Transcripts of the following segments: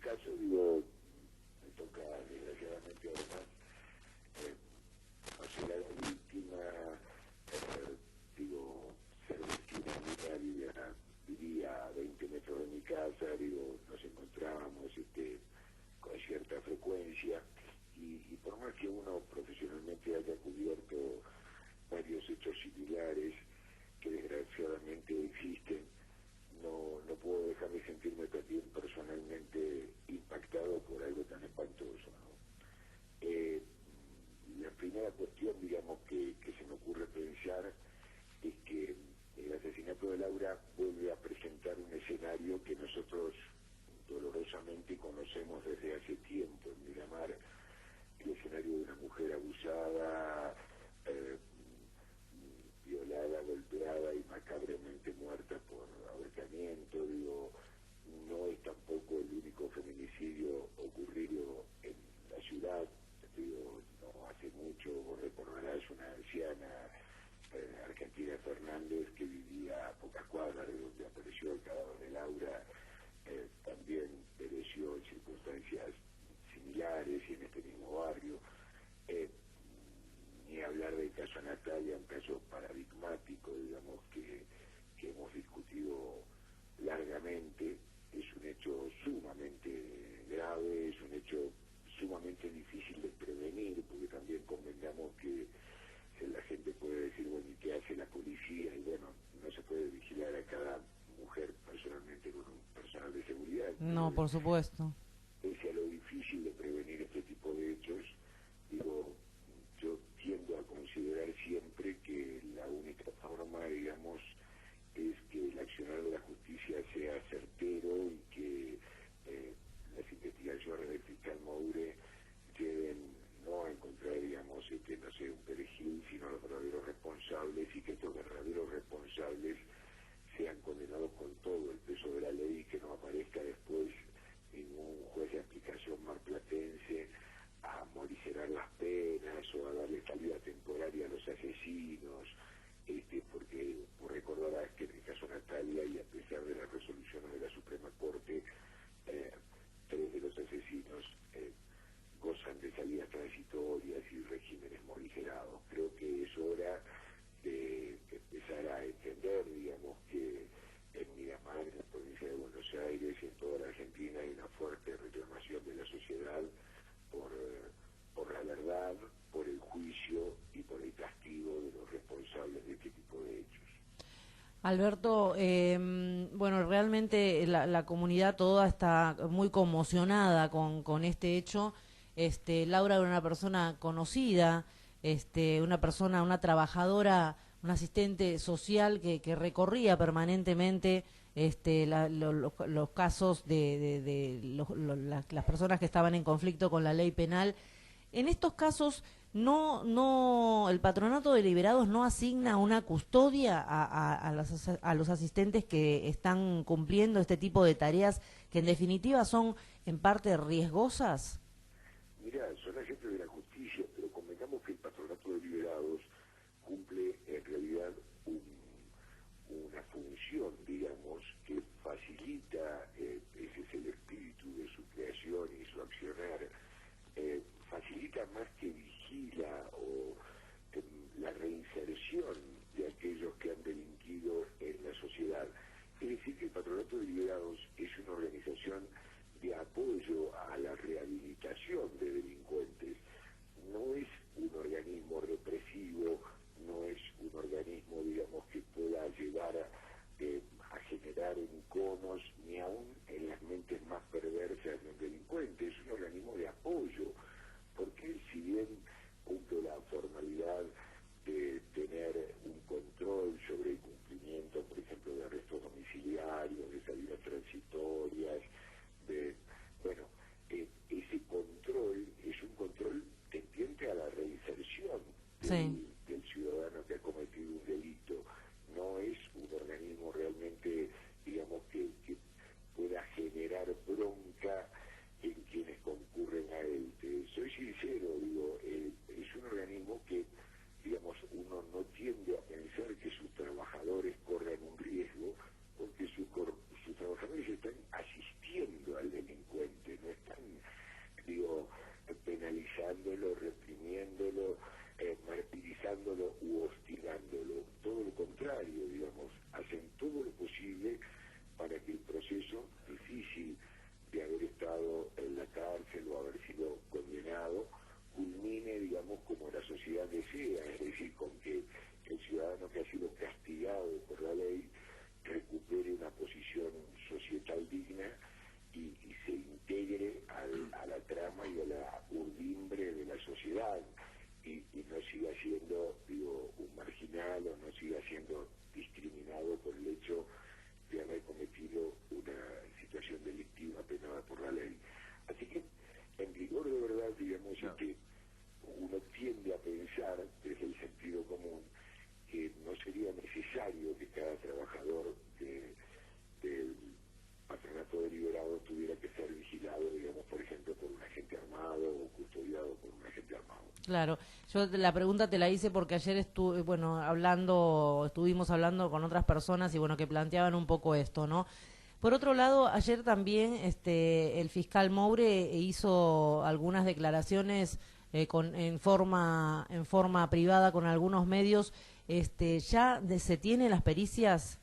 caso, digo, me toca desgraciadamente además conocer a la víctima, digo, ser vecina mía, vivía a 20 metros de mi casa, digo, nos encontrábamos con cierta frecuencia, y por más que uno profesionalmente haya cubierto varios hechos similares que desgraciadamente existen, no puedo dejar de sentirme también personalmente impactado por algo tan espantoso, ¿no? La primera cuestión, digamos, que se me ocurre pensar es que el asesinato de Laura vuelve a presentar un escenario que nosotros dolorosamente conocemos desde hace tiempo en Miramar, el escenario de una mujer abusada, violada, golpeada y macabremente muerta por ahorcamiento. Digo, no es tampoco el único feminicidio ocurrido en la ciudad. Digo, no hace mucho, vos recordarás una anciana, Argentina Fernández, que vivía a pocas cuadras de donde apareció el cadáver de Laura, también pereció en circunstancias similares y en este mismo barrio. Ni hablar del caso Natalia, un caso paradigmático, digamos, que hemos discutido largamente. Es un hecho sumamente grave, es un hecho sumamente difícil de prevenir, porque también convengamos que la gente puede decir, bueno, ¿y qué hace la policía? Y bueno, no se puede vigilar a cada mujer personalmente con un personal de seguridad. No, por supuesto. Pese a lo difícil de prevenir este tipo de hechos, digo, yo tiendo a considerar siempre que la única forma, digamos, es que el accionar de la justicia sea certero y que las investigaciones del fiscal Moure lleven no a encontrar, digamos, no sé, un perejil, sino a los verdaderos responsables, y que estos verdaderos responsables sean condenados con todo el peso de la ley, y que no aparezca después ningún juez de aplicación marplatense a morigerar las penas o a darle salida temporaria a los asesinos, porque vos recordarás que en el caso Natalia, y a pesar de las resoluciones de la Suprema Corte, 3 de los asesinos gozan de salidas transitorias y regímenes morigerados. Creo que es hora de empezar a entender, digamos, que en Miramar, en la provincia de Buenos Aires y en toda la Argentina hay una fuerte reclamación de la sociedad por la verdad, por el juicio y por el castigo de los responsables de este tipo de hechos. Alberto, bueno, realmente la comunidad toda está muy conmocionada con este hecho. Laura era una persona conocida, una trabajadora, una asistente social que recorría permanentemente los casos las personas que estaban en conflicto con la ley penal. En estos casos, el patronato de liberados no asigna una custodia a los asistentes que están cumpliendo este tipo de tareas que en definitiva son en parte riesgosas. Mira, son agentes de la justicia, pero convengamos que el patronato de liberados cumple en realidad una función, digamos, que facilita, ese es el espíritu de su creación y su accionar, facilita más que vigila o la reinserción de aquellos que han delinquido en la sociedad. Es decir, que el Patronato de Liberados es una organización de apoyo a la rehabilitación de delincuentes. No es un organismo represivo, no es un organismo, digamos, que pueda llevar a generar enconos, ni aún en las mentes más perversas de un delincuente. Es un organismo de apoyo, porque si bien cumple la formalidad de tener un control sobre el cumplimiento, por ejemplo, de arrestos domiciliarios, de salidas transitorias, ese control es un control tendiente a la reinserción Sí. del ciudadano que ha cometido un delito. No es un organismo realmente, digamos, que pueda generar bronca en quienes concurren a él. Soy sincero, digo, es un organismo que, digamos, uno no tiende a pensar que sus trabajadores corran un riesgo, porque sus trabajadores están asistiendo al delincuente, no Claro, yo la pregunta te la hice porque ayer estuvimos hablando con otras personas y bueno, que planteaban un poco esto, ¿no? Por otro lado, ayer también el fiscal Moure hizo algunas declaraciones en forma privada con algunos medios. ¿Se tienen las pericias?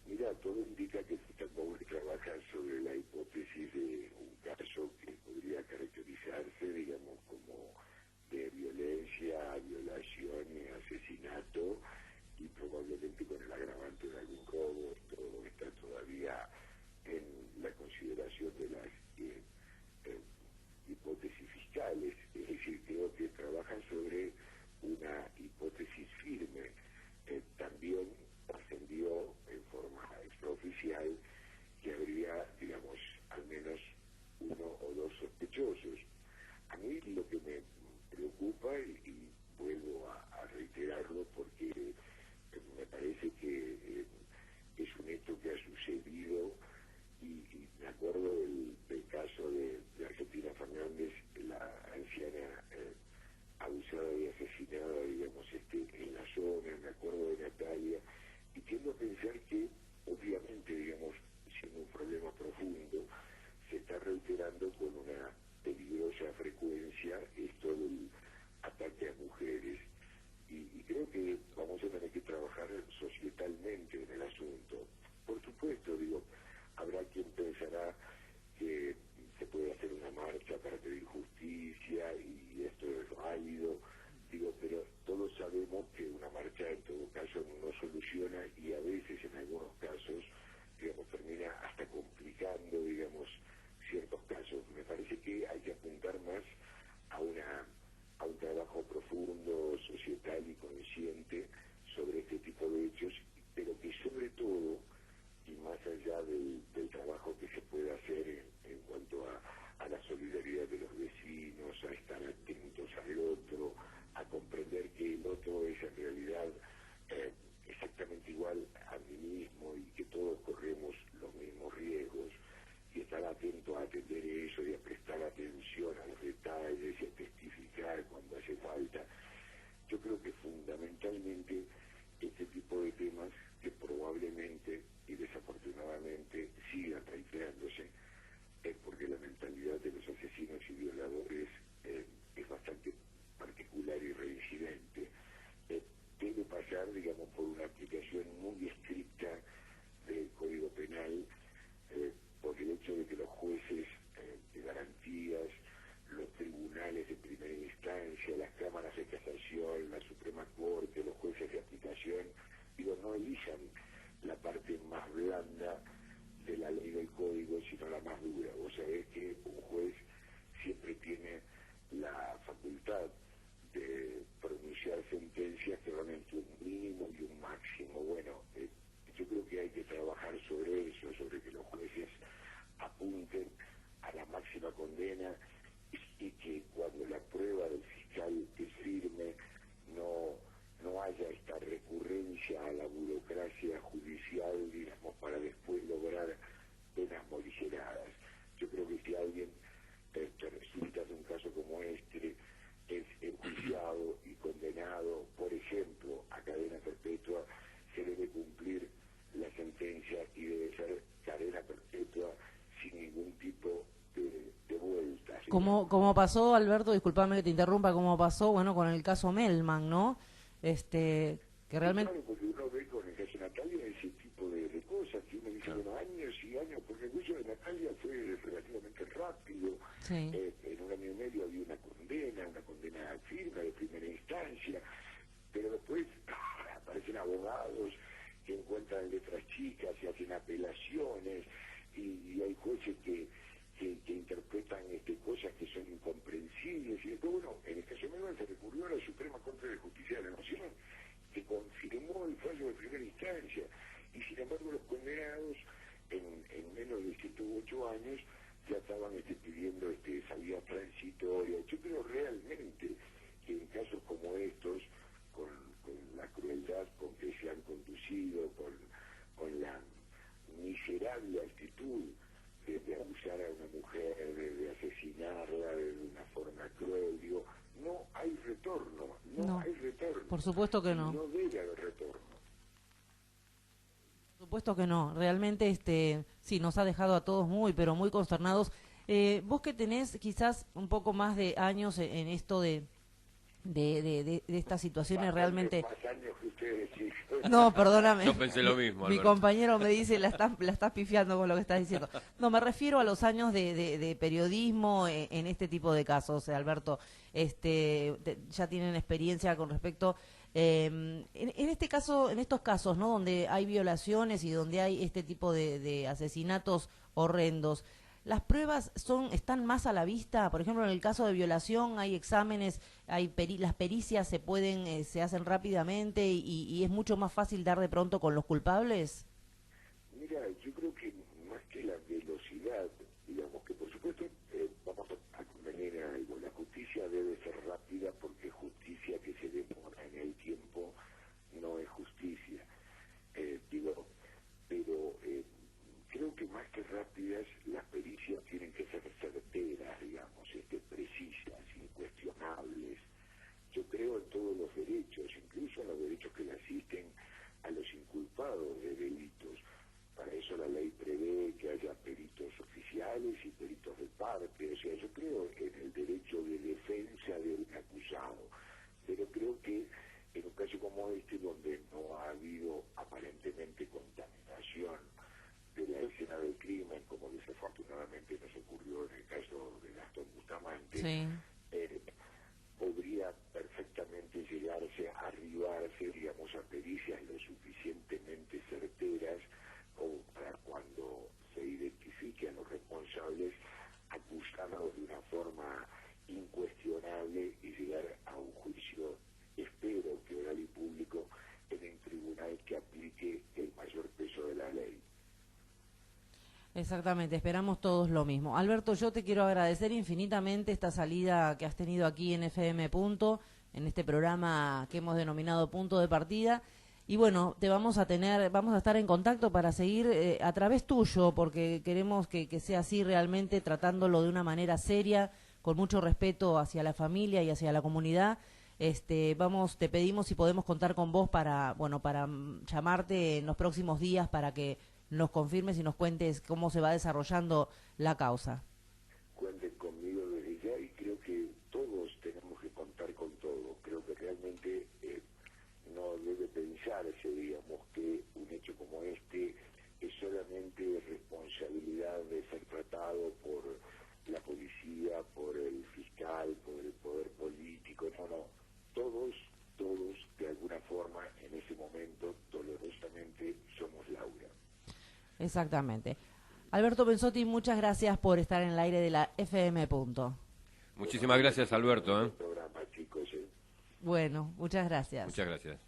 Mira, todo indica que Foucault trabaja sobre la hipótesis de un caso que podría caracterizarse, digamos, como de violencia, violación y asesinato, y probablemente con el agravante de algún robo. Esto está todavía en la consideración de las eh, hipótesis fiscales, es decir, creo que trabajan sobre una hipótesis firme. También trascendió en forma extraoficial que habría, digamos, al menos uno o dos sospechosos. A mí lo que me preocupa, y vuelvo a reiterarlo porque me parece que es un hecho que ha sucedido, y me acuerdo del caso de Argentina Fernández, la anciana abusada y asesinada, digamos, en la zona, me acuerdo de Natalia, y tiendo a pensar que, obviamente, digamos, siendo un problema profundo, se está reiterando con una peligrosa frecuencia esto del ataque a mujeres, y creo que vamos a tener que trabajar societalmente en el asunto. Por supuesto, digo, habrá quien pensará que se puede hacer una marcha para pedir justicia y esto es válido, digo, pero todos sabemos que una marcha en todo caso no soluciona, y a veces en algunos casos, digamos, termina hasta complicando, digamos, ciertos casos. Me parece que hay que apuntar más a un trabajo profundo, societal y consciente sobre este tipo de hechos, pero que sobre todo, y más allá del trabajo que se puede hacer en cuanto a la solidaridad de los vecinos, a estar atentos al otro, a comprender que el otro es en realidad exactamente igual a mí mismo y que todos corremos los mismos riesgos, y estar atento a atender eso y a prestar atención a los detalles y a testificar cuando hace falta. Yo creo que fundamentalmente este tipo de temas, que probablemente y desafortunadamente sigan reiterándose, es porque la mentalidad de los asesinos y violadores es bastante particular y reincidente. Debe pasar, digamos, por una aplicación muy estricta del Código Penal, por el hecho de que los jueces de garantías, los tribunales de primera instancia, las cámaras de casación, la Suprema Corte, los jueces de aplicación, digo, no elijan la parte más blanda de la ley del código, sino la más dura. Vos sabés que un juez siempre tiene la facultad de pronunciar sentencias que van entre un mínimo y un máximo. Bueno, yo creo que hay que trabajar sobre eso, sobre que los jueces apunten a la máxima condena, y que cuando la prueba del fiscal es firme, no haya esta recurrencia a la burocracia judicial, digamos, para después lograr penas morigeradas. Yo creo que si alguien resulta de un caso como este, es enjuiciado y condenado, por ejemplo, a cadena perpetua, se debe cumplir la sentencia y debe ser cadena perpetua sin ningún tipo de vueltas. Como pasó, Alberto, discúlpame que te interrumpa, como pasó, bueno, con el caso Melman, ¿no? Que realmente... Claro, porque uno ve con el caso de Natalia ese tipo de cosas, que uno dice, bueno, años y años, porque el juicio de Natalia fue relativamente rápido, Sí. En un año y medio había una condena firme de primera instancia, pero después aparecen abogados que encuentran letras chicas y hacen apelaciones, y hay jueces que interpretan cosas que son incomprensibles, y después, bueno, en el caso de Melman se recurrió a la Suprema Corte de Justicia de la Nación, que confirmó el fallo de primera instancia, y sin embargo los condenados en menos de 7 u 8 años ya estaban pidiendo salida transitoria. Yo creo realmente que en casos como estos, con la crueldad con que se han conducido, con la miserable actitud de abusar a una mujer, de asesinarla de una forma cruel, digo, no Por supuesto que no. No debe haber retorno. Por supuesto que no. Realmente, sí, nos ha dejado a todos muy, pero muy consternados. Vos que tenés quizás un poco más de años en esto de estas situaciones realmente... Más años que ustedes, chicos. No, perdóname. Yo pensé lo mismo, Mi Alberto. compañero me dice, la estás pifiando con lo que estás diciendo. No, me refiero a los años de periodismo en este tipo de casos, Alberto. Ya tienen experiencia con respecto... en este caso, en estos casos, ¿no? Donde hay violaciones y donde hay este tipo de asesinatos horrendos, ¿las pruebas están más a la vista? Por ejemplo, en el caso de violación hay exámenes, las pericias se hacen rápidamente y es mucho más fácil dar de pronto con los culpables. Mira, yo creo que más que la velocidad, digamos que por supuesto vamos a convenir en algo, la justicia debe ser rápida porque justicia que se demora en el tiempo no es justicia. Pero creo que más que rápidas, las pericias tienen que ser certeras, digamos, precisas, incuestionables. Yo creo en todos los derechos, incluso en los derechos que le asisten a los inculpados de delitos. Para eso la ley prevé que haya peritos oficiales y peritos de parte. O sea, yo creo en el derecho de defensa del acusado, pero creo que en un caso como este, donde no ha habido aparentemente contaminación de la escena del crimen, como desafortunadamente nos ocurrió en el caso de Gastón Bustamante, Sí. Podría perfectamente arribarse, digamos, a pericias lo suficientemente certeras como para cuando se identifique a los responsables, acusarlos de una forma incuestionable y llegar a un juicio, espero que oral y público, en un tribunal que aplique el mayor peso de la ley. Exactamente, esperamos todos lo mismo. Alberto, yo te quiero agradecer infinitamente esta salida que has tenido aquí en FM Punto, en este programa que hemos denominado Punto de Partida. Y bueno, vamos a estar en contacto para seguir a través tuyo, porque queremos que sea así realmente, tratándolo de una manera seria, con mucho respeto hacia la familia y hacia la comunidad. Te pedimos si podemos contar con vos para llamarte en los próximos días para que nos confirmes y nos cuentes cómo se va desarrollando la causa. Cuenten conmigo desde ya y creo que todos tenemos que contar con todo. Creo que realmente no debe pensarse, digamos, que un hecho como este es solamente responsabilidad de ser tratado por la policía, por el fiscal, por el poder político. No. Todos, de alguna forma, en ese momento, dolorosamente, somos Laura. Exactamente. Alberto Pensotti, muchas gracias por estar en el aire de la FM Punto. Muchísimas gracias, Alberto. Programa, chicos. Bueno, muchas gracias. Muchas gracias.